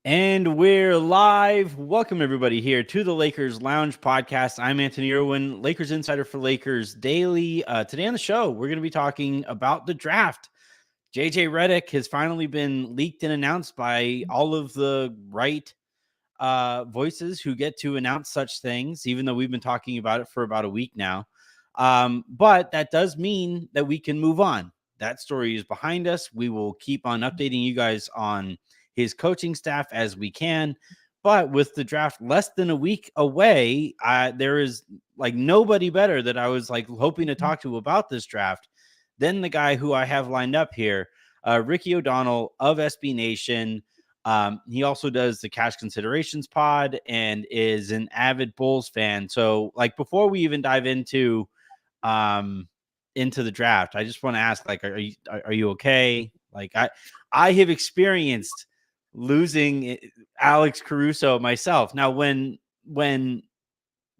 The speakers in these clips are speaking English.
And we're live. Welcome, everybody, here to the Lakers Lounge podcast. I'm Anthony Irwin, Lakers insider for Lakers Daily. Today on the show, we're going to be talking about the draft. JJ Redick has finally been leaked and announced by all of the right voices who get to announce such things, even though we've been talking about it for about a week now. But that does mean that we can move on. That story is behind us. We will keep on updating you guys on his coaching staff as we can. But with the draft less than a week away, there is like nobody better that I was like hoping to talk to about this draft than the guy who I have lined up here, Ricky O'Donnell of SB Nation. He also does the Cash Considerations pod and is an avid Bulls fan. So like before we even dive into the draft, I just want to ask, like, are you okay? Like I have experienced losing Alex Caruso myself. Now, when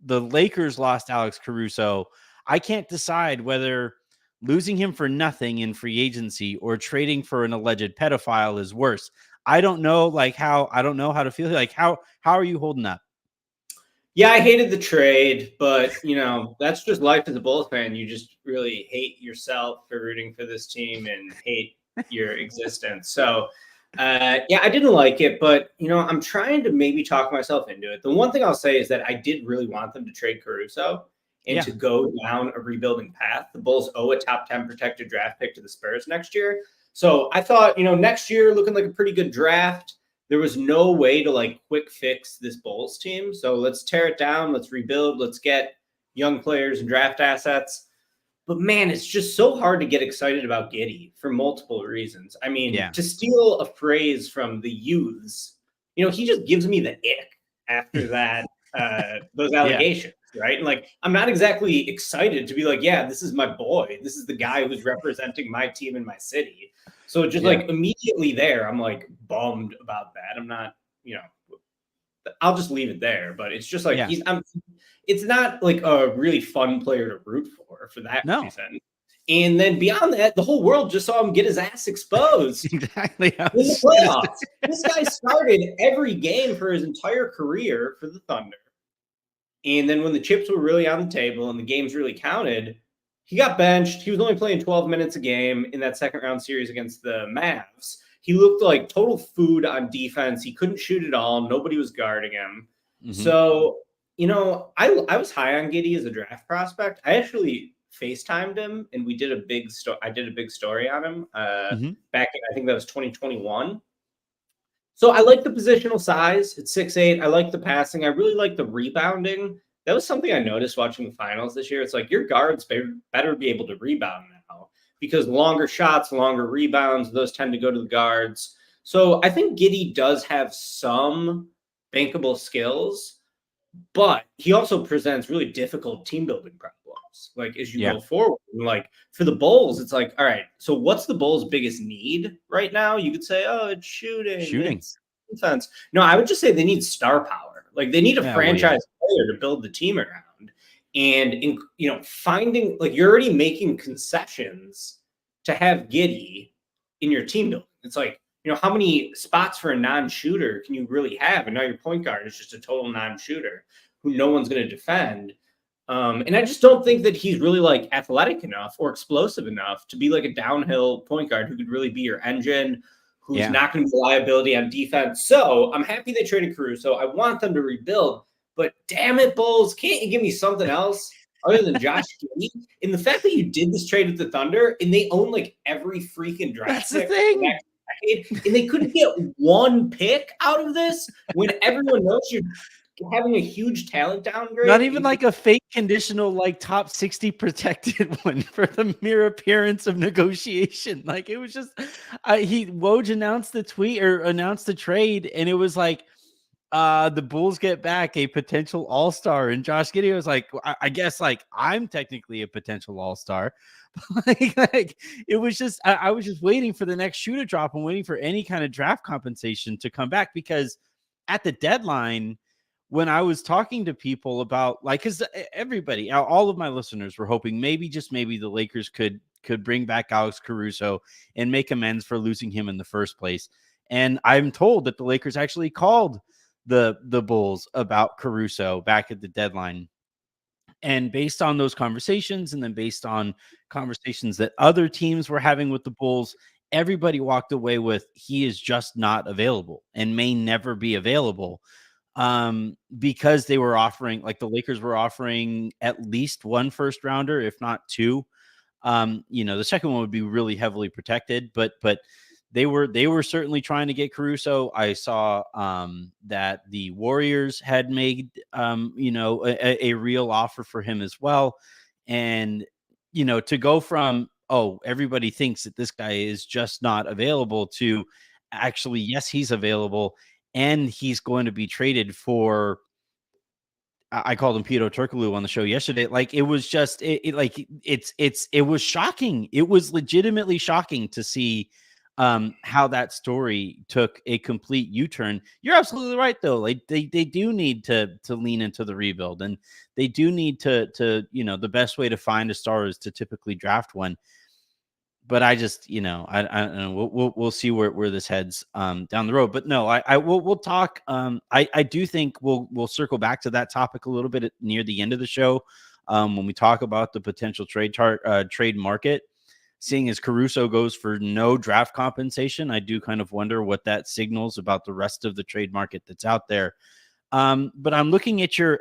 the Lakers lost Alex Caruso, I can't decide whether losing him for nothing in free agency or trading for an alleged pedophile is worse. I don't know, I don't know how to feel. Like, how are you holding up? Yeah, I hated the trade, but, that's just life as a Bulls fan. You just really hate yourself for rooting for this team and hate your existence. So, yeah, I didn't like it, but, I'm trying to maybe talk myself into it. The one thing I'll say is that I did really want them to trade Caruso and to go down a rebuilding path. The Bulls owe a top 10 protected draft pick to the Spurs next year. So I thought, next year looking like a pretty good draft. There was no way to quick fix this Bulls team. So let's tear it down. Let's rebuild. Let's get young players and draft assets. But man, it's just so hard to get excited about Giddey for multiple reasons. I mean, to steal a phrase from the youths, he just gives me the ick after that, those allegations, right? And I'm not exactly excited to be like, yeah, this is my boy. This is the guy who's representing my team in my city. So just immediately there, I'm bummed about that. I'm not, I'll just leave it there. But it's just it's not a really fun player to root for that reason. And then beyond that, the whole world just saw him get his ass exposed exactly in the playoffs. This guy started every game for his entire career for the Thunder. And then when the chips were really on the table and the games really counted, he got benched. He was only playing 12 minutes a game in that second round series against the Mavs. He looked like total food on defense. He couldn't shoot at all. Nobody was guarding him. Mm-hmm. So, I was high on Giddey as a draft prospect. I actually FaceTimed him and we did a big story. I did a big story on him back in, I think that was 2021. So I like the positional size. It's 6'8". I like the passing. I really like the rebounding. That was something I noticed watching the finals this year. It's like your guards better be able to rebound now because longer shots, longer rebounds, those tend to go to the guards. So I think Giddey does have some bankable skills, but he also presents really difficult team building problems. As you go forward, for the Bulls, it's all right, so what's the Bulls' biggest need right now? You could say, oh, it's shooting. It's defense. No, I would just say they need star power. They need a franchise player to build the team around. And, finding, you're already making concessions to have Giddey in your team building. It's how many spots for a non-shooter can you really have? And now your point guard is just a total non-shooter who no one's going to defend. And I just don't think that he's really athletic enough or explosive enough to be a downhill point guard who could really be your engine, who's not going to be a liability on defense. So I'm happy they traded Caruso. I want them to rebuild, but damn it, Bulls, can't you give me something else other than Josh Giddey? And the fact that you did this trade with the Thunder and they own every freaking draft. That's the thing. And they couldn't get one pick out of this when everyone knows you're having a huge talent downgrade. Not even a fake conditional top 60 protected one for the mere appearance of negotiation. It was just Woj announced the tweet or announced the trade, and it was the Bulls get back a potential all-star, and Josh Giddey was I guess I'm technically a potential all-star. It was just I was just waiting for the next shoe to drop and waiting for any kind of draft compensation to come back, because at the deadline, when I was talking to people about because everybody, all of my listeners were hoping maybe, just maybe, the Lakers could bring back Alex Caruso and make amends for losing him in the first place. And I'm told that the Lakers actually called the Bulls about Caruso back at the deadline. And based on those conversations, and then based on conversations that other teams were having with the Bulls, everybody walked away with he is just not available and may never be available, because they were offering, like the Lakers were offering at least one first rounder, if not two. The second one would be really heavily protected, but they were certainly trying to get Caruso. I saw that the Warriors had made a real offer for him as well. And to go from, oh, everybody thinks that this guy is just not available, to actually, yes, he's available and he's going to be traded for, I called him Peter Turkoglu on the show yesterday. Like, it was just it was shocking. It was legitimately shocking to see how that story took a complete U-turn. You're absolutely right, though. Like, they do need to lean into the rebuild, and they do need to the best way to find a star is to typically draft one. But I just, I don't know. We'll see where this heads down the road. But no, we'll talk. I do think we'll circle back to that topic a little bit near the end of the show, when we talk about the potential trade market. Seeing as Caruso goes for no draft compensation, I do kind of wonder what that signals about the rest of the trade market that's out there. But I'm looking at your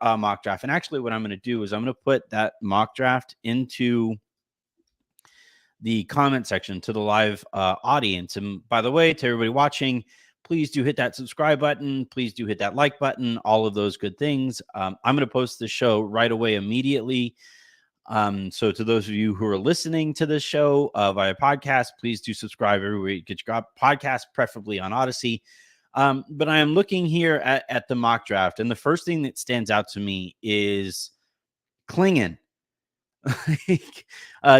mock draft, and actually, what I'm going to do is I'm going to put that mock draft into the comment section to the live audience. And by the way, to everybody watching, please do hit that subscribe button. Please do hit that like button, all of those good things. I'm going to post the show right away immediately. So to those of you who are listening to this show via podcast, please do subscribe everywhere you get your podcast, preferably on Odyssey. But I am looking here at the mock draft, and the first thing that stands out to me is Clingan.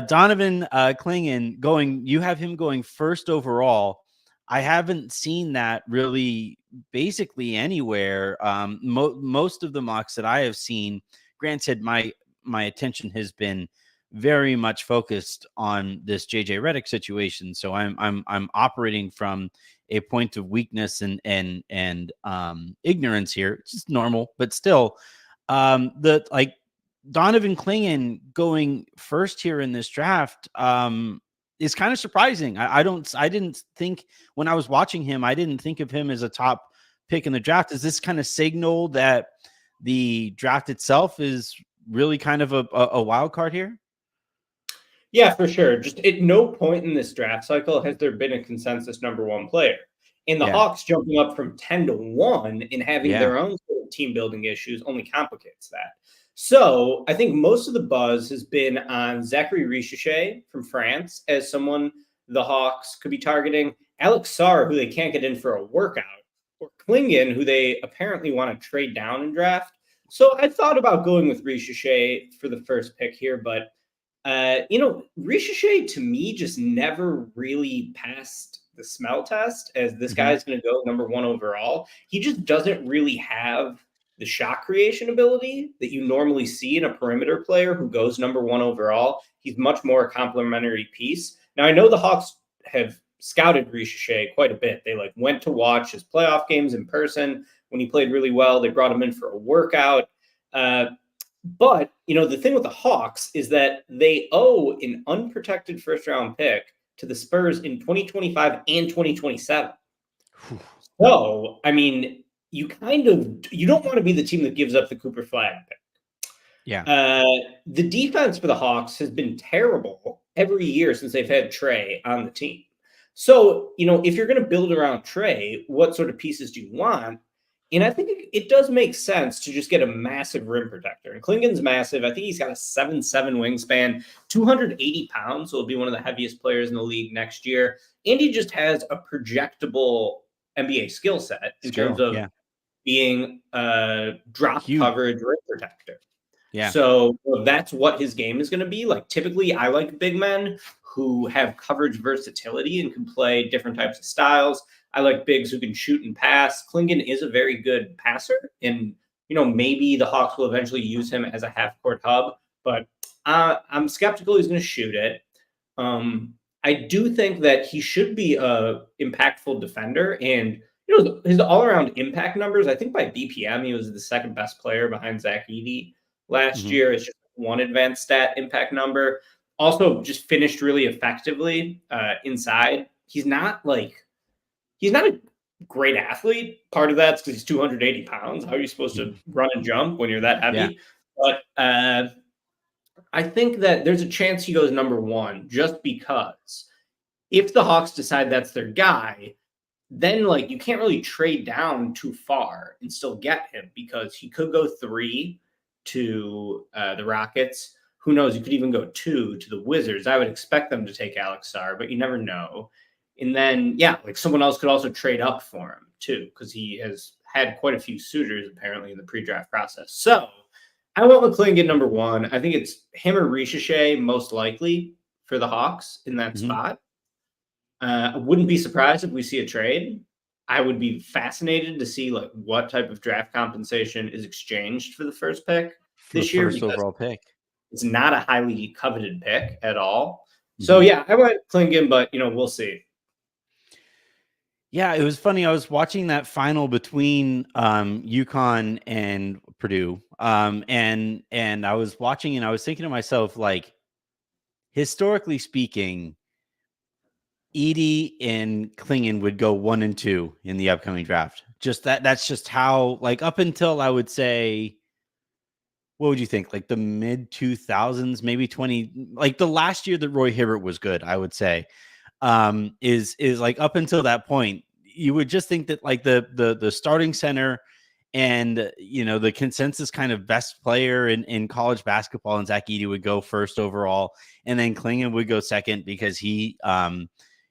Donovan Clingan you have him going first overall. I haven't seen that really basically anywhere. Most of the mocks that I have seen, granted, my attention has been very much focused on this JJ Redick situation. So I'm operating from a point of weakness and ignorance here. It's just normal, but still, Donovan Clingan going first here in this draft is kind of surprising. I didn't think, when I was watching him, I didn't think of him as a top pick in the draft. Does this kind of signal that the draft itself is really kind of a wild card here? Yeah, for sure. Just at no point in this draft cycle has there been a consensus number one player. And the Hawks jumping up from 10 to 1 and having their own team building issues only complicates that. So I think most of the buzz has been on Zachary Richeche from France as someone the Hawks could be targeting, Alex Sarr, who they can't get in for a workout, or Clingan, who they apparently want to trade down and draft. So I thought about going with Richeche for the first pick here, but Richeche to me just never really passed the smell test, as this guy is going to go number 1 overall. He just doesn't really have the shot creation ability that you normally see in a perimeter player who goes number 1 overall. He's much more a complementary piece. Now, I know the Hawks have scouted Richeche quite a bit. They went to watch his playoff games in person when he played really well. They brought him in for a workout. But, the thing with the Hawks is that they owe an unprotected first-round pick to the Spurs in 2025 and 2027. So, I mean, you don't want to be the team that gives up the Cooper Flag pick. Yeah. The defense for the Hawks has been terrible every year since they've had Trey on the team. So, if you're going to build around Trey, what sort of pieces do you want? And I think it does make sense to just get a massive rim protector. And Clingan's massive. I think he's got a 7'7" wingspan, 280 pounds. So he'll be one of the heaviest players in the league next year. And he just has a projectable NBA skill set in terms of being a drop coverage rim protector. Yeah. So that's what his game is going to be. Typically, I like big men who have coverage versatility and can play different types of styles. I like bigs who can shoot and pass. Clingan is a very good passer, and maybe the Hawks will eventually use him as a half-court hub, but I'm skeptical he's going to shoot it. I do think that he should be a impactful defender, and his all-around impact numbers. I think by BPM he was the second best player behind Zach Edey last Mhm. year. It's just one advanced stat impact number. Also, just finished really effectively inside. He's not a great athlete. Part of that's because he's 280 pounds. How are you supposed to run and jump when you're that Yeah. heavy? But I think that there's a chance he goes number one just because if the Hawks decide that's their guy, then like you can't really trade down too far and still get him because he could go 3 to the Rockets. Who knows? You could even go 2 to the Wizards. I would expect them to take Alex Sarr, but you never know. And then, yeah, like someone else could also trade up for him too, because he has had quite a few suitors apparently in the pre-draft process. So I went with Klingon number one. I think it's him or Ricochet most likely for the Hawks in that Mhm. spot. I wouldn't be surprised if we see a trade. I would be fascinated to see like what type of draft compensation is exchanged for the first pick For the this year first because overall pick. it's not a highly coveted pick at all. So Mhm. yeah, I went Klingon, but we'll see. Yeah, it was funny. I was watching that final between UConn and Purdue. And I was watching and I was thinking to myself, like, historically speaking, Edey and Klingon would go 1 and 2 in the upcoming draft. Just that's just how, like, up until I would say, what would you think? Like the mid 2000s, maybe 20, like the last year that Roy Hibbert was good, I would say. Is like up until that point, you would just think that like the starting center and the consensus kind of best player in college basketball and Zach Edey would go first overall, and then Klingon would go second because he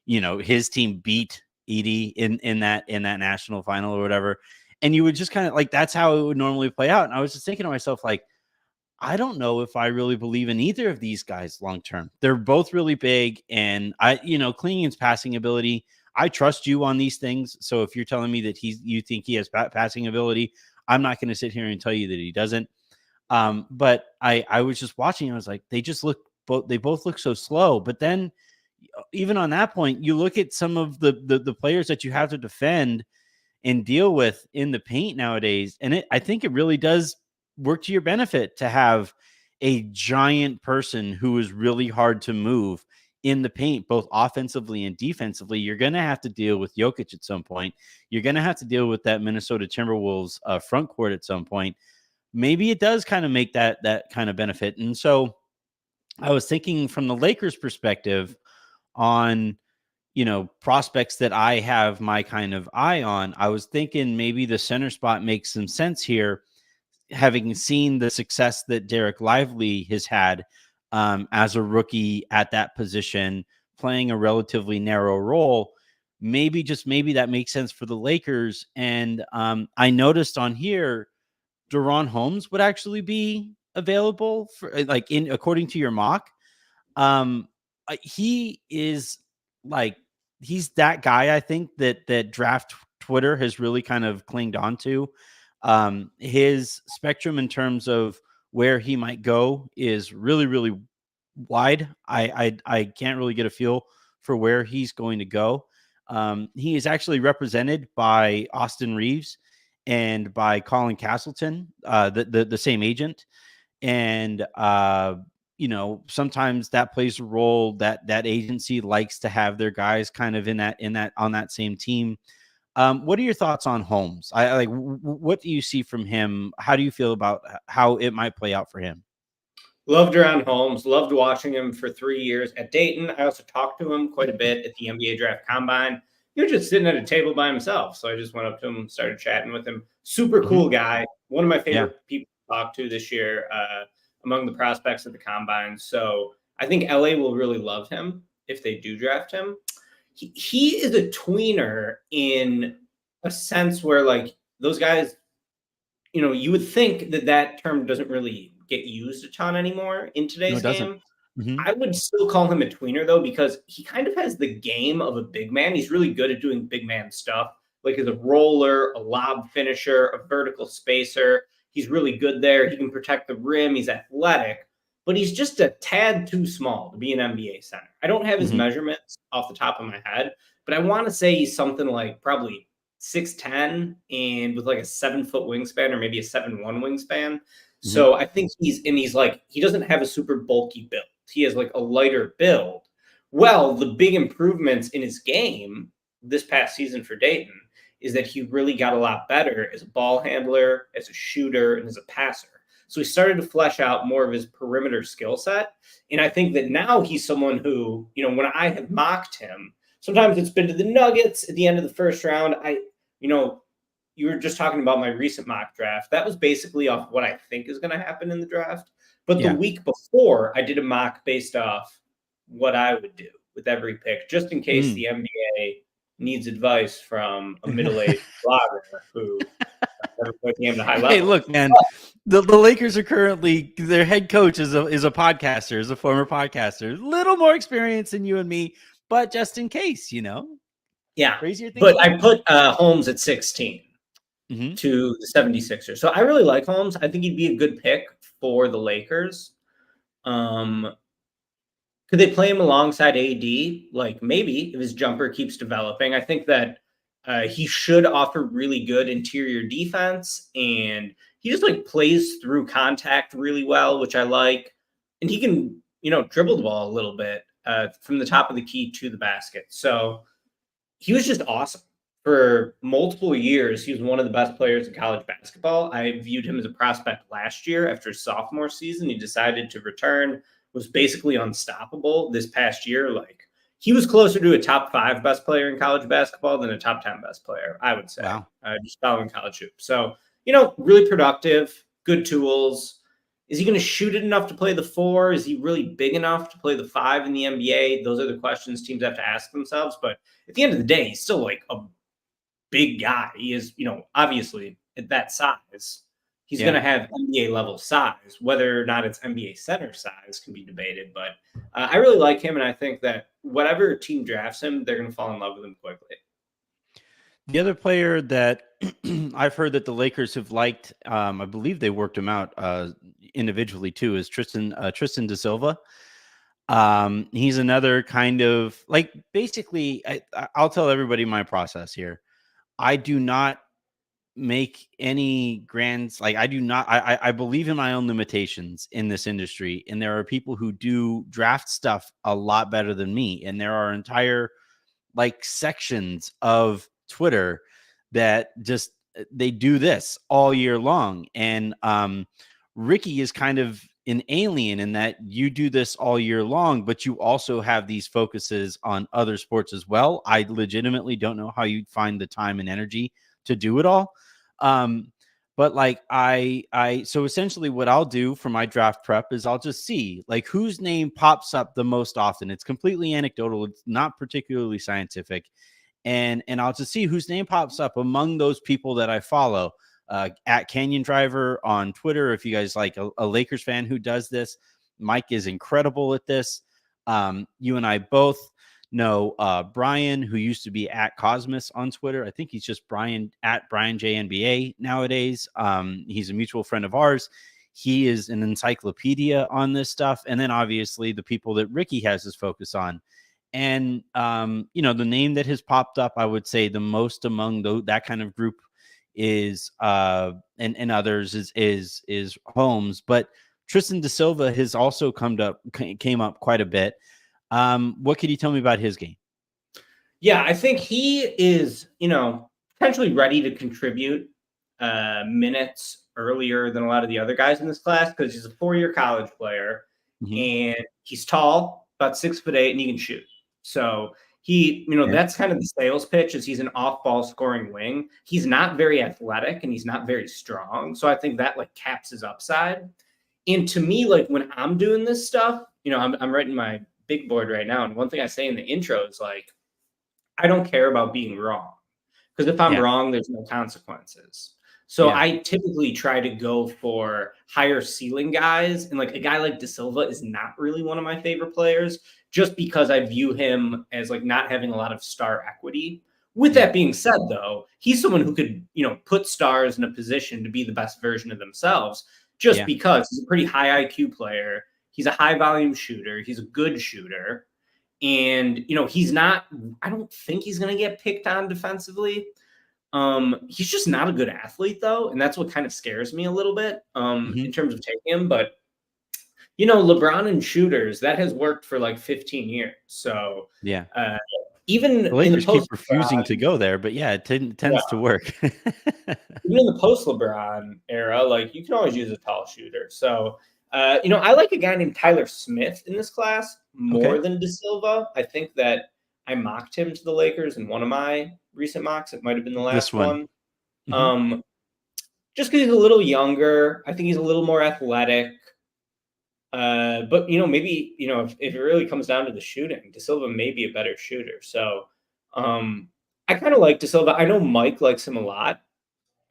his team beat Edey in that national final or whatever. And you would just kind of like that's how it would normally play out. And I was just thinking to myself, like, I don't know if I really believe in either of these guys long term. They're both really big, and Klingon's passing ability. I trust you on these things. So if you're telling me that you think he has passing ability, I'm not going to sit here and tell you that he doesn't. But I was just watching. I was like, they both look so slow. But then, even on that point, you look at some of the players that you have to defend and deal with in the paint nowadays. And I think it really does work to your benefit to have a giant person who is really hard to move in the paint, both offensively and defensively. You're going to have to deal with Jokic at some point. You're going to have to deal with that Minnesota Timberwolves front court at some point. Maybe it does kind of make that kind of benefit. And so I was thinking from the Lakers perspective on prospects that I have my kind of eye on. I was thinking maybe the center spot makes some sense here, having seen the success that Derek Lively has had as a rookie at that position, playing a relatively narrow role. Maybe that makes sense for the Lakers. And I noticed on here, Deron Holmes would actually be available for like according to your mock. He is like he's that guy I think that draft Twitter has really kind of clinged on to. His spectrum in terms of where he might go is really, really wide. I can't really get a feel for where he's going to go. He is actually represented by Austin Reeves and by Colin Castleton, the same agent. And sometimes that plays a role that agency likes to have their guys kind of in that on that same team. What are your thoughts on Holmes? I like what do you see from him? How do you feel about how it might play out for him? Loved Deron Holmes. Loved watching him for 3 years at Dayton. I also talked to him quite a bit at the NBA Draft Combine. He was just sitting at a table by himself, so I just went up to him, started chatting with him. Super Mhm. cool guy. One of my Yeah. favorite people to talk to this year among the prospects at the Combine. So I think LA will really love him if they do draft him. He is a tweener in a sense where like those guys, you would think that term doesn't really get used a ton anymore in No, today's it doesn't. game. Mhm. I would still call him a tweener though, because he kind of has the game of a big man. He's really good at doing big man stuff, like as a roller, a lob finisher, a vertical spacer. He's really good there. He can protect the rim. He's athletic, but he's just a tad too small to be an NBA center. I don't have his measurements off the top of my head, but I want to say he's something like probably 6'10" and with like a 7-foot wingspan or maybe a 7'1" wingspan. So I think he's like, he doesn't have a super bulky build. He has like a lighter build. Well, the big improvements in his game this past season for Dayton is that he really got a lot better as a ball handler, as a shooter, and as a passer. So he started to flesh out more of his perimeter skill set. And I think that now he's someone who, when I have mocked him, sometimes it's been to the Nuggets at the end of the first round. You were just talking about my recent mock draft. That was basically off what I think is going to happen in the draft. But the week before, I did a mock based off what I would do with every pick, just in case the NBA needs advice from a middle-aged blogger who never played the game at a high level. Hey, look, man, the Lakers are currently, their head coach is a podcaster, is a former podcaster, a little more experience than you and me, but just in case, Yeah, crazier things. But I put Holmes at 16 to the 76ers. So I really like Holmes. I think he'd be a good pick for the Lakers. Could they play him alongside AD? Like maybe if his jumper keeps developing. I think that he should offer really good interior defense, and he just like plays through contact really well, which I like. And he can, dribble the ball a little bit from the top of the key to the basket. So he was just awesome. For multiple years, he was one of the best players in college basketball. I viewed him as a prospect last year after his sophomore season. He decided to return, was basically unstoppable this past year. Like, he was closer to a top 5 best player in college basketball than a top 10 best player, I would say. Wow. Just following college hoops. So, really productive, good tools. Is he going to shoot it enough to play the 4? Is he really big enough to play the 5 in the NBA? Those are the questions teams have to ask themselves. But at the end of the day, he's still like a big guy. He is, obviously at that size, he's going to have NBA level size. Whether or not it's NBA center size can be debated. But I really like him. And I think that whatever team drafts him, they're going to fall in love with him quickly. The other player that I've heard that the Lakers have liked, I believe they worked him out individually too, is Tristan da Silva. He's another kind of like, basically, I'll tell everybody my process here. I do not make any grants. Like I believe in my own limitations in this industry. And there are people who do draft stuff a lot better than me. And there are entire like sections of Twitter that just, they do this all year long. And Ricky is kind of an alien in that you do this all year long, but you also have these focuses on other sports as well. I legitimately don't know how you find the time and energy to do it all. But like so essentially what I'll do for my draft prep is I'll just see like whose name pops up the most often. It's completely anecdotal. It's not particularly scientific. And I'll just see whose name pops up among those people that I follow. At Canyon Driver on Twitter, if you guys like a Lakers fan who does this, Mike is incredible at this. You and I both know Brian, who used to be at Cosmos on Twitter. I think he's just Brian at Brian JNBA nowadays. He's a mutual friend of ours. He is an encyclopedia on this stuff. And then obviously the people that Ricky has his focus on. And, the name that has popped up, I would say the most among that kind of group is and others is Holmes, but Tristan da Silva has also came up quite a bit. What could you tell me about his game? Yeah, I think he is, potentially ready to contribute minutes earlier than a lot of the other guys in this class because he's a 4-year college player and he's tall, about 6'8", and he can shoot. So he, that's kind of the sales pitch is he's an off-ball scoring wing. He's not very athletic and he's not very strong. So I think that like caps his upside. And to me, like when I'm doing this stuff, I'm writing my big board right now. And one thing I say in the intro is like, I don't care about being wrong because if I'm wrong, there's no consequences. So I typically try to go for higher ceiling guys. And like a guy like Da Silva is not really one of my favorite players just because I view him as like not having a lot of star equity. With that being said, though, he's someone who could, put stars in a position to be the best version of themselves just because he's a pretty high IQ player. He's a high volume shooter. He's a good shooter. And, I don't think he's going to get picked on defensively. He's just not a good athlete, though. And that's what kind of scares me a little bit in terms of taking him. But, LeBron and shooters, that has worked for like 15 years. So, yeah. Even the Lakers in the post keep refusing to go there, but yeah, it tends to work. Even in the post LeBron era, like you can always use a tall shooter. So, I like a guy named Tyler Smith in this class more than De Silva. I think that I mocked him to the Lakers in one of my recent mocks. It might have been the last one. Just because he's a little younger, I think he's a little more athletic. But maybe if it really comes down to the shooting, De Silva may be a better shooter. So I kind of like De Silva. I know Mike likes him a lot,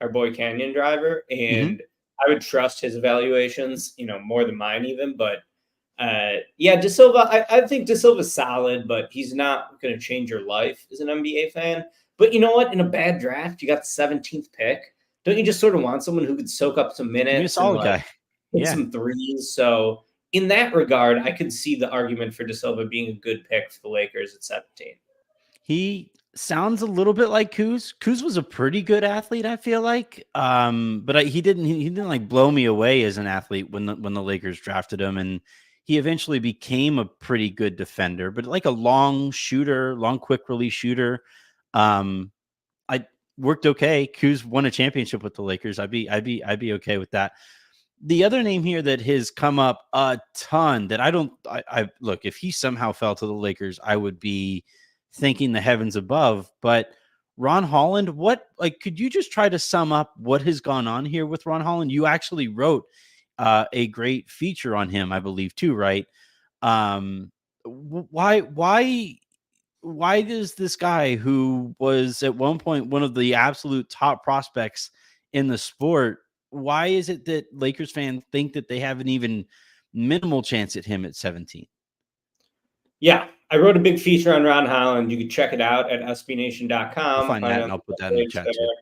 our boy Canyon Driver, and I would trust his evaluations, more than mine even. But De Silva, I think De Silva's solid, but he's not going to change your life as an NBA fan. But you know what? In a bad draft, you got the 17th pick. Don't you just sort of want someone who could soak up some minutes? He's a solid guy. Hit some threes. So in that regard, I could see the argument for De Silva being a good pick for the Lakers at 17. He sounds a little bit like Kuz. Kuz was a pretty good athlete, I feel like. But he didn't like blow me away as an athlete when the Lakers drafted him, and he eventually became a pretty good defender, but like a long quick release shooter. I worked okay. Kuz won a championship with the Lakers. I'd be okay with that. The other name here that has come up a ton that I look, if he somehow fell to the Lakers, I would be thanking the heavens above. But Ron Holland, could you just try to sum up what has gone on here with Ron Holland? You actually wrote a great feature on him, I believe, too, right? Why does this guy, who was at one point one of the absolute top prospects in the sport, why is it that Lakers fans think that they have an even minimal chance at him at 17? Yeah, I wrote a big feature on Ron Holland. You can check it out at sbnation.com. I'll find that and I'll put that in the chat too.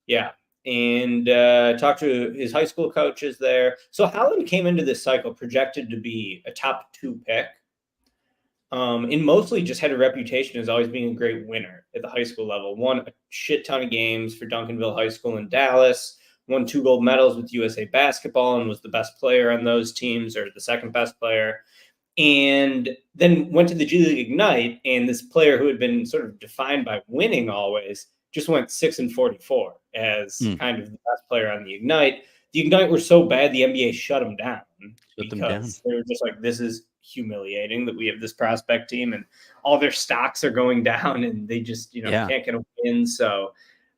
Yeah, and talk to his high school coaches there. So Holland came into this cycle projected to be a top 2 pick. And mostly just had a reputation as always being a great winner at the high school level. Won a shit ton of games for Duncanville High School in Dallas. Won 2 gold medals with USA Basketball and was the best player on those teams, or the second best player. And then went to the G League Ignite, and this player who had been sort of defined by winning always just went 6-44 as kind of the best player on the Ignite. The Ignite were so bad, the NBA shut them down because they were just like, this is humiliating that we have this prospect team and all their stocks are going down and they just, can't get a win. So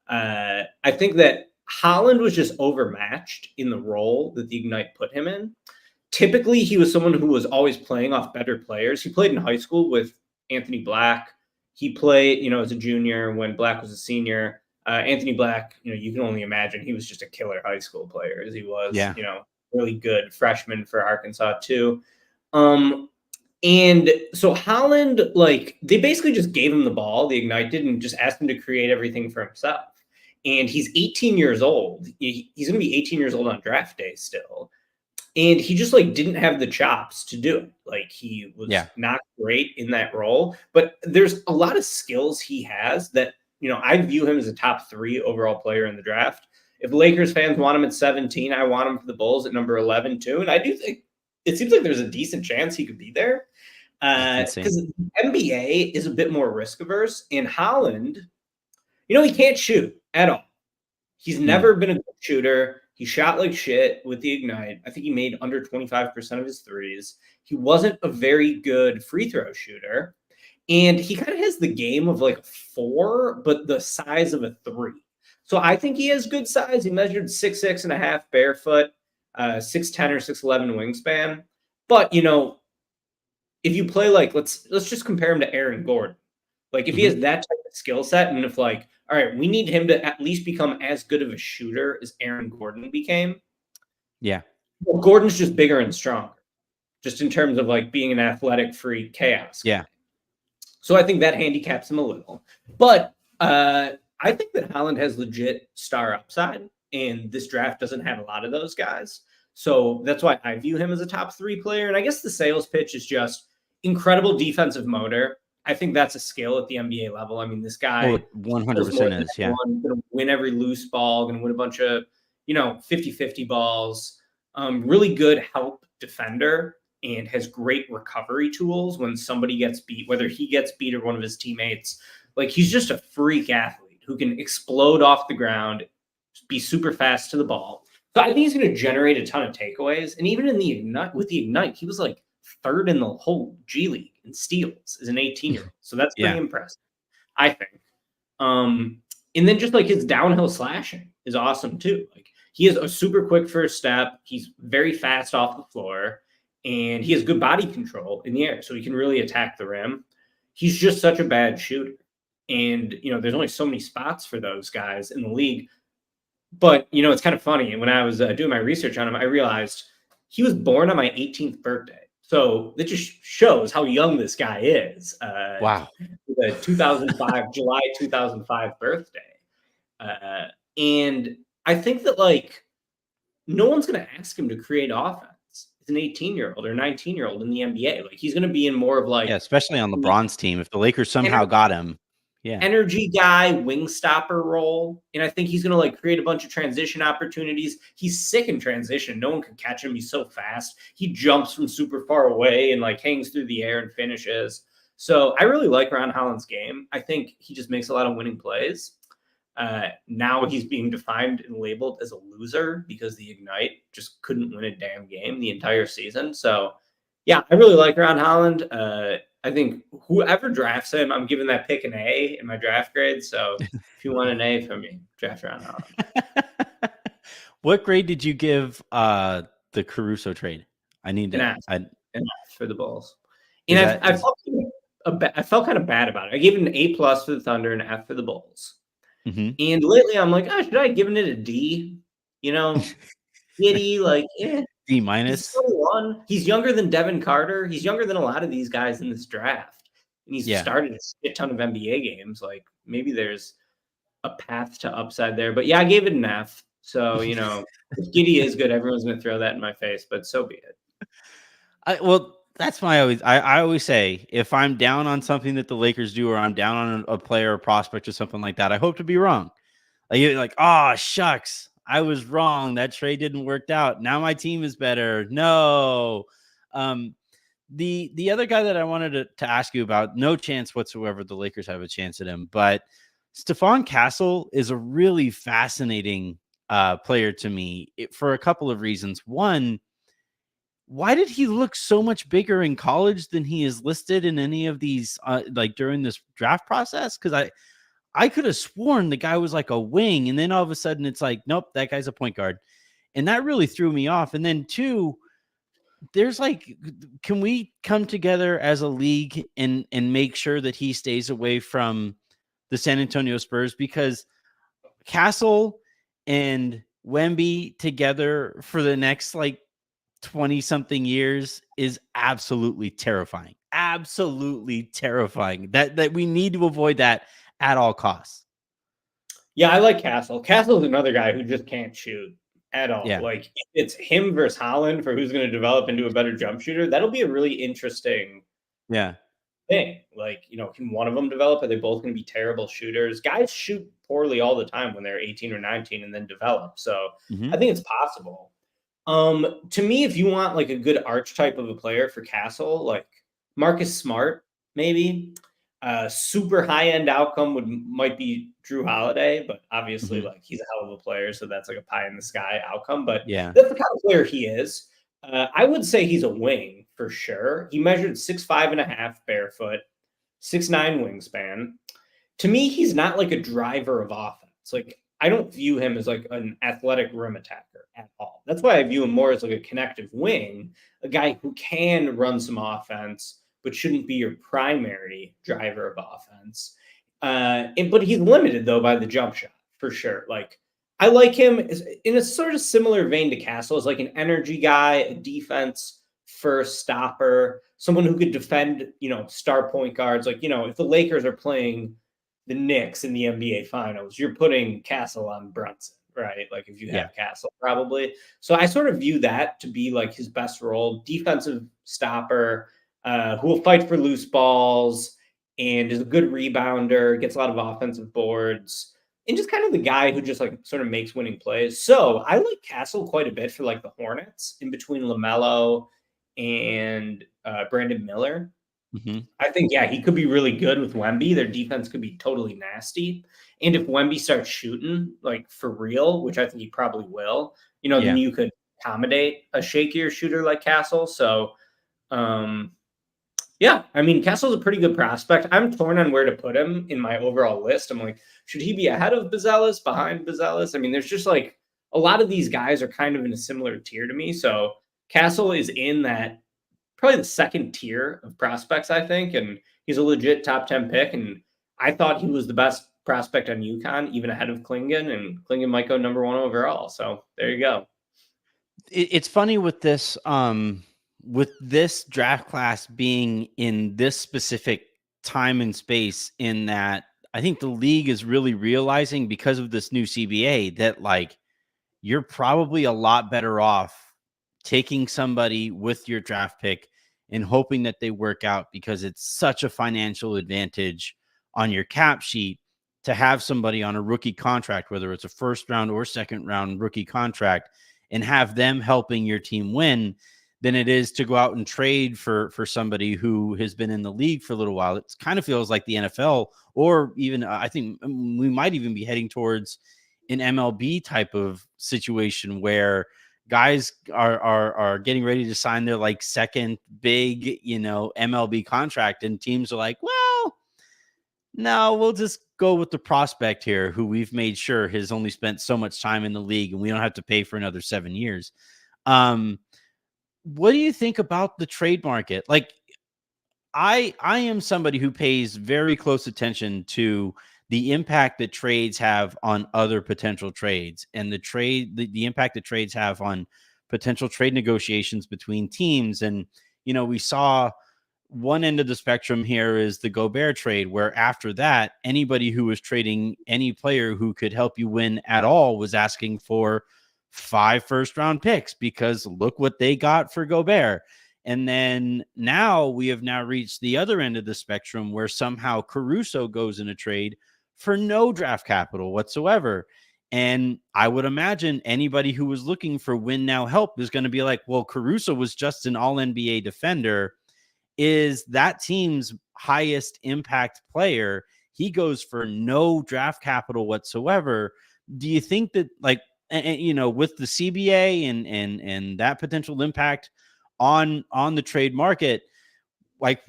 I think that Holland was just overmatched in the role that the Ignite put him in. Typically, he was someone who was always playing off better players. He played in high school with Anthony Black. He played, as a junior when Black was a senior. Anthony Black, you can only imagine he was just a killer high school player as he was, really good freshman for Arkansas too. And so Holland, they basically just gave him the ball. The Ignite didn't, just ask him to create everything for himself. And he's 18 years old. He's going to be 18 years old on draft day still. And he just didn't have the chops to do it. He was not great in that role, but there's a lot of skills he has that, I view him as a top 3 overall player in the draft. If Lakers fans want him at 17, I want him for the Bulls at number 11 too. And I do think it seems like there's a decent chance he could be there. Because the NBA is a bit more risk averse. And Holland, he can't shoot at all. He's never been a good shooter. He shot like shit with the Ignite. I think he made under 25% of his threes. He wasn't a very good free throw shooter. And he kind of has the game of a 4, but the size of a 3. So I think he has good size. He measured 6'6.5" barefoot, 6'10" or 6'11" wingspan. But, if you play let's just compare him to Aaron Gordon. If he has that type of skill set, and if all right, we need him to at least become as good of a shooter as Aaron Gordon became. Yeah. Well, Gordon's just bigger and stronger, just in terms of being an athletic freak chaos. Yeah. So I think that handicaps him a little. But I think that Holland has legit star upside, and this draft doesn't have a lot of those guys. So that's why I view him as a top 3 player. And I guess the sales pitch is just incredible defensive motor. I think that's a skill at the NBA level. I mean, this guy 100% is, yeah. Going to win every loose ball, going to win a bunch of, 50-50 balls. Really good help defender and has great recovery tools when somebody gets beat, whether he gets beat or one of his teammates. Like, he's just a freak athlete who can explode off the ground, be super fast to the ball. So I think he's going to generate a ton of takeaways. And even in the Ignite, he was like 3rd in the whole G League in steals as an 18-year-old. So that's pretty impressive, I think. And then just like his downhill slashing is awesome too. Like, he has a super quick first step. He's very fast off the floor, and he has good body control in the air, so he can really attack the rim. He's just such a bad shooter. And, there's only so many spots for those guys in the league. But, it's kind of funny. And when I was doing my research on him, I realized he was born on my 18th birthday. So that just shows how young this guy is. Wow. The 2005, July 2005 birthday. And I think that, like, no one's going to ask him to create offense. It's an 18-year-old or 19-year-old in the NBA. Like, he's going to be in more of like, especially on LeBron's team. If the Lakers somehow got him, energy guy, wing stopper role. And I think he's going to like create a bunch of transition opportunities. He's sick in transition. No one can catch him. He's so fast. He jumps from super far away and like hangs through the air and finishes. So I really like Ron Holland's game. I think he just makes a lot of winning plays. Now he's being defined and labeled as a loser because the Ignite just couldn't win a damn game the entire season. So yeah, I really like Ron Holland. I think whoever drafts him, I'm giving that pick an A in my draft grade. So if you want an A from me, draft Ron Holland. What grade did you give the Caruso trade? I need to an F for the Bulls. And I felt kind of bad about it. I gave it an A+ for the Thunder and an F for the Bulls. Mm-hmm. And lately I'm like, should I have given it a D? Giddey, like, D-. He's 21. He's younger than Devin Carter. He's younger than a lot of these guys in this draft. And he's started a shit ton of NBA games. Like, maybe there's a path to upside there. But yeah, I gave it an F. So, if Giddey is good, everyone's going to throw that in my face, but so be it. Well, that's why I always say, if I'm down on something that the Lakers do, or I'm down on a player or prospect or something like that, I hope to be wrong. Like, oh, shucks, I was wrong. That trade didn't work out. Now my team is better. No. The other guy that I wanted to ask you about, no chance whatsoever the Lakers have a chance at him, but Stefon Castle is a really fascinating player to me for a couple of reasons. One, why did he look so much bigger in college than he is listed in any of these, like during this draft process? Because I could have sworn the guy was like a wing, and then all of a sudden it's like, nope, that guy's a point guard. And that really threw me off. And then two, there's like, can we come together as a league and make sure that he stays away from the San Antonio Spurs? Because Castle and Wemby together for the next like 20 something years is absolutely terrifying. Absolutely terrifying. That we need to avoid that at all costs. Yeah, I like Castle. Castle is another guy who just can't shoot at all. Yeah. Like, if it's him versus Holland for who's going to develop into a better jump shooter, that'll be a really interesting thing. Like, can one of them develop? Are they both going to be terrible shooters? Guys shoot poorly all the time when they're 18 or 19 and then develop. So I think it's possible. To me, if you want like a good archetype of a player for Castle, like Marcus Smart, maybe super high-end outcome might be Drew Holiday, but obviously like he's a hell of a player. So that's like a pie in the sky outcome, but that's the kind of player he is. I would say he's a wing for sure. He measured 6'5.5" barefoot, 6'9" wingspan. To me, he's not like a driver of offense. Like, I don't view him as like an athletic rim attacker at all. That's why I view him more as like a connective wing, a guy who can run some offense, but shouldn't be your primary driver of offense. But he's limited though by the jump shot for sure. Like, I like him in a sort of similar vein to Castle, as like an energy guy, a defense first stopper, someone who could defend, star point guards. Like, if the Lakers are playing the Knicks in the NBA Finals, you're putting Castle on Brunson. right? Like if you Yeah. have Castle, probably. So I sort of view that to be like his best role, defensive stopper, who will fight for loose balls and is a good rebounder, gets a lot of offensive boards, and just kind of the guy who just like sort of makes winning plays. So I like Castle quite a bit for like the Hornets in between LaMelo and Brandon Miller. Mhm. I think, yeah, he could be really good with Wemby. Their defense could be totally nasty. And if Wemby starts shooting, like for real, which I think he probably will, then Yeah. you could accommodate a shakier shooter like Castle. So, um, yeah, I mean, Castle's a pretty good prospect. I'm torn on where to put him in my overall list. I'm like, should he be ahead of Bazelis, behind Bazelis? I mean, there's just like a lot of these guys are kind of in a similar tier to me. So Castle is in that probably the second tier of prospects, I think, and he's a legit top 10 pick. And I thought he was the best prospect on UConn, even ahead of Klingon, and Klingon might go number 1 overall. So there you go. It's funny with this draft class being in this specific time and space, in that I think the league is really realizing, because of this new CBA, that like you're probably a lot better off taking somebody with your draft pick and hoping that they work out, because it's such a financial advantage on your cap sheet to have somebody on a rookie contract, whether it's a first round or second round rookie contract, and have them helping your team win, than it is to go out and trade for somebody who has been in the league for a little while. It kind of feels like the NFL, or even I think we might even be heading towards an MLB type of situation, where guys are getting ready to sign their like second big, MLB contract, and teams are like, well, no, we'll just go with the prospect here, who we've made sure has only spent so much time in the league, and we don't have to pay for another 7 years. What do you think about the trade market? Like, I am somebody who pays very close attention to the impact that trades have on other potential trades, and the impact that trades have on potential trade negotiations between teams. And we saw one end of the spectrum here is the Gobert trade, where after that, anybody who was trading any player who could help you win at all was asking for 5 first-round picks, because look what they got for Gobert. And then now we have now reached the other end of the spectrum, where somehow Caruso goes in a trade for no draft capital whatsoever. And I would imagine anybody who was looking for win now help is going to be like, well, Caruso was just an all NBA defender, is that team's highest impact player. He goes for no draft capital whatsoever. Do you think that, like, with the CBA and that potential impact on the trade market, like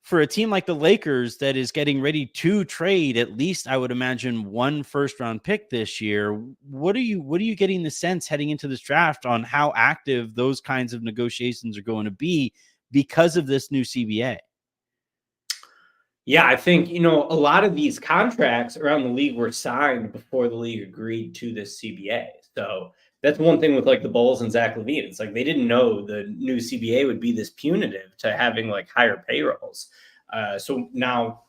for a team like the Lakers that is getting ready to trade at least, I would imagine, 1 first round pick this year, what are you getting the sense heading into this draft on how active those kinds of negotiations are going to be because of this new CBA? Yeah, I think, a lot of these contracts around the league were signed before the league agreed to this CBA. So that's one thing with like the Bulls and Zach LaVine. It's like they didn't know the new CBA would be this punitive to having like higher payrolls. So now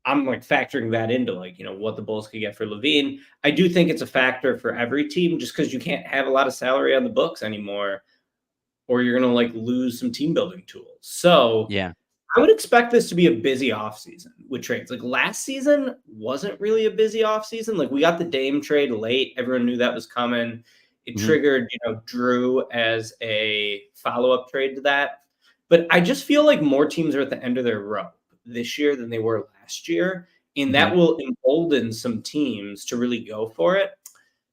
I'm like factoring that into like, what the Bulls could get for LaVine. I do think it's a factor for every team, just because you can't have a lot of salary on the books anymore, or you're going to like lose some team building tools. So Yeah. I would expect this to be a busy offseason with trades. Like last season wasn't really a busy offseason. Like we got the Dame trade late. Everyone knew that was coming. It Mhm. triggered, Drew as a follow-up trade to that. But I just feel like more teams are at the end of their rope this year than they were last year. And that Mhm. will embolden some teams to really go for it.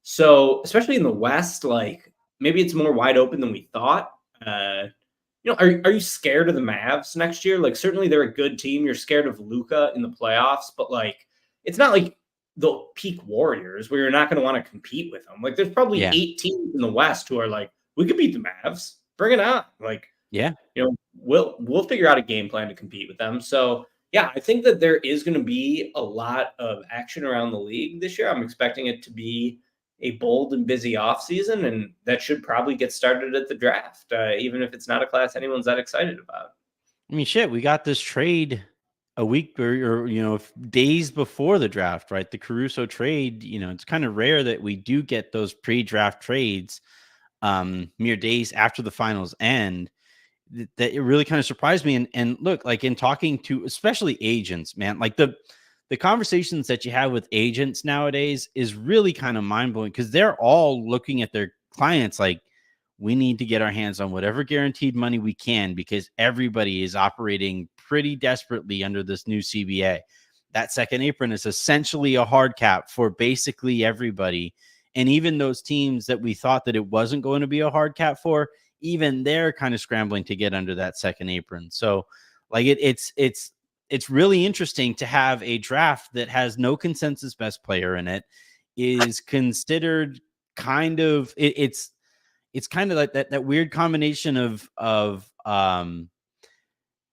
So, especially in the West, like maybe it's more wide open than we thought. Are you scared of the Mavs next year? Like, certainly they're a good team. You're scared of Luka in the playoffs, but like, it's not like the peak Warriors where you're not going to want to compete with them. Like, there's probably Yeah. 8 teams in the West who are like, we could beat the Mavs. Bring it on. Like, Yeah. we'll figure out a game plan to compete with them. So yeah, I think that there is going to be a lot of action around the league this year. I'm expecting it to be a bold and busy offseason, and that should probably get started at the draft, even if it's not a class anyone's that excited about. I mean, shit, we got this trade a week or days before the draft, right? The Caruso trade, it's kind of rare that we do get those pre-draft trades mere days after the finals end. That it really kind of surprised me. And look, like in talking to especially agents, man, like the conversations that you have with agents nowadays is really kind of mind blowing, because they're all looking at their clients like, we need to get our hands on whatever guaranteed money we can, because everybody is operating pretty desperately under this new CBA. That second apron is essentially a hard cap for basically everybody. And even those teams that we thought that it wasn't going to be a hard cap for, even they're kind of scrambling to get under that second apron. So like it's really interesting to have a draft that has no consensus best player in it, is considered kind of it's kind of like that weird combination of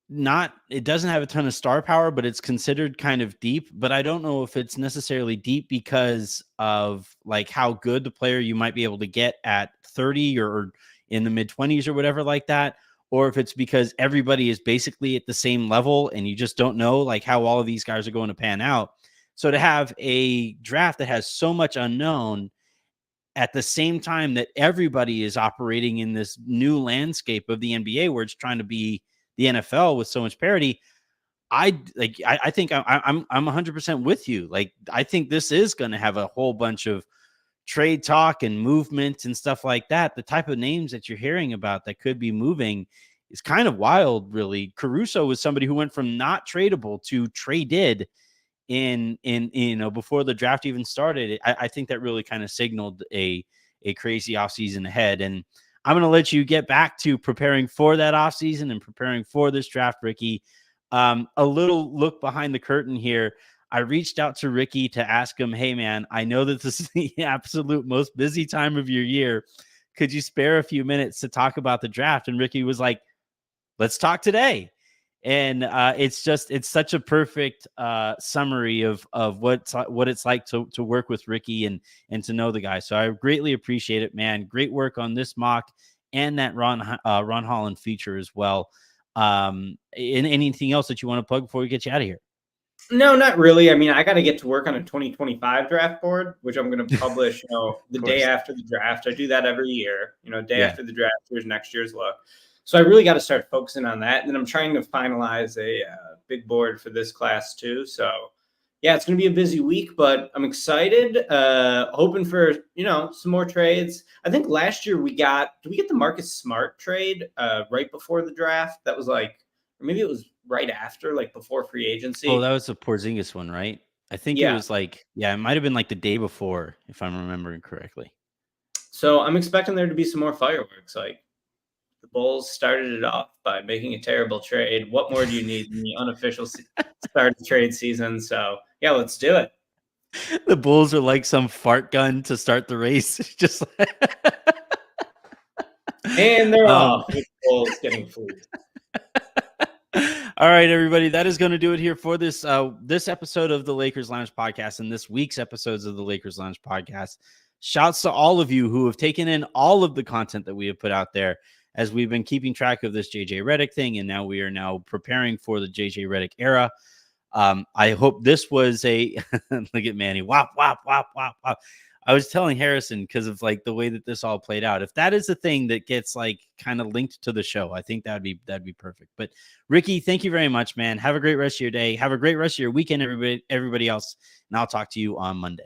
not, it doesn't have a ton of star power, but it's considered kind of deep. But I don't know if it's necessarily deep because of like how good the player you might be able to get at 30 or in the mid 20s or whatever like that, or if it's because everybody is basically at the same level and you just don't know like how all of these guys are going to pan out. So to have a draft that has so much unknown at the same time that everybody is operating in this new landscape of the NBA where it's trying to be the NFL with so much parity, I think I'm 100% with you. Like, I think this is going to have a whole bunch of trade talk and movement and stuff like that. The type of names that you're hearing about that could be moving is kind of wild, really. Caruso was somebody who went from not tradable to traded in before the draft even started. I think that really kind of signaled a crazy offseason ahead. And I'm going to let you get back to preparing for that offseason and preparing for this draft, Ricky. A little look behind the curtain here. I reached out to Ricky to ask him, hey, man, I know that this is the absolute most busy time of your year. Could you spare a few minutes to talk about the draft? And Ricky was like, let's talk today. And it's such a perfect summary of what it's like to work with Ricky and to know the guy. So I greatly appreciate it, man. Great work on this mock and that Ron Holland feature as well. And anything else that you want to plug before we get you out of here? No, not really. I mean, I got to get to work on a 2025 draft board, which I'm going to publish, the day after the draft. I do that every year, day after the draft, here's next year's look. So I really got to start focusing on that. And then I'm trying to finalize a big board for this class too. So yeah, it's going to be a busy week, but I'm excited, hoping for, some more trades. I think last year did we get the Marcus Smart trade right before the draft? That was or maybe it was right after, like before free agency. Oh, that was the Porzingis one, right? I think it was it might have been like the day before, if I'm remembering correctly. So I'm expecting there to be some more fireworks. Like, the Bulls started it off by making a terrible trade. What more do you need in the unofficial start of trade season? So yeah, let's do it. The Bulls are like some fart gun to start the race. Just and they're off with Bulls getting fleet. All right, everybody, that is going to do it here for this episode of the Lakers Lounge podcast and this week's episodes of the Lakers Lounge podcast. Shouts to all of you who have taken in all of the content that we have put out there as we've been keeping track of this JJ Redick thing, and now we are preparing for the JJ Redick era. I hope this was a look at Manny, wop, wop, wop, wop, wop. I was telling Harrison, because of like the way that this all played out, if that is the thing that gets like kind of linked to the show, I think that'd be perfect. But Ricky, thank you very much, man. Have a great rest of your day. Have a great rest of your weekend, everybody else. And I'll talk to you on Monday.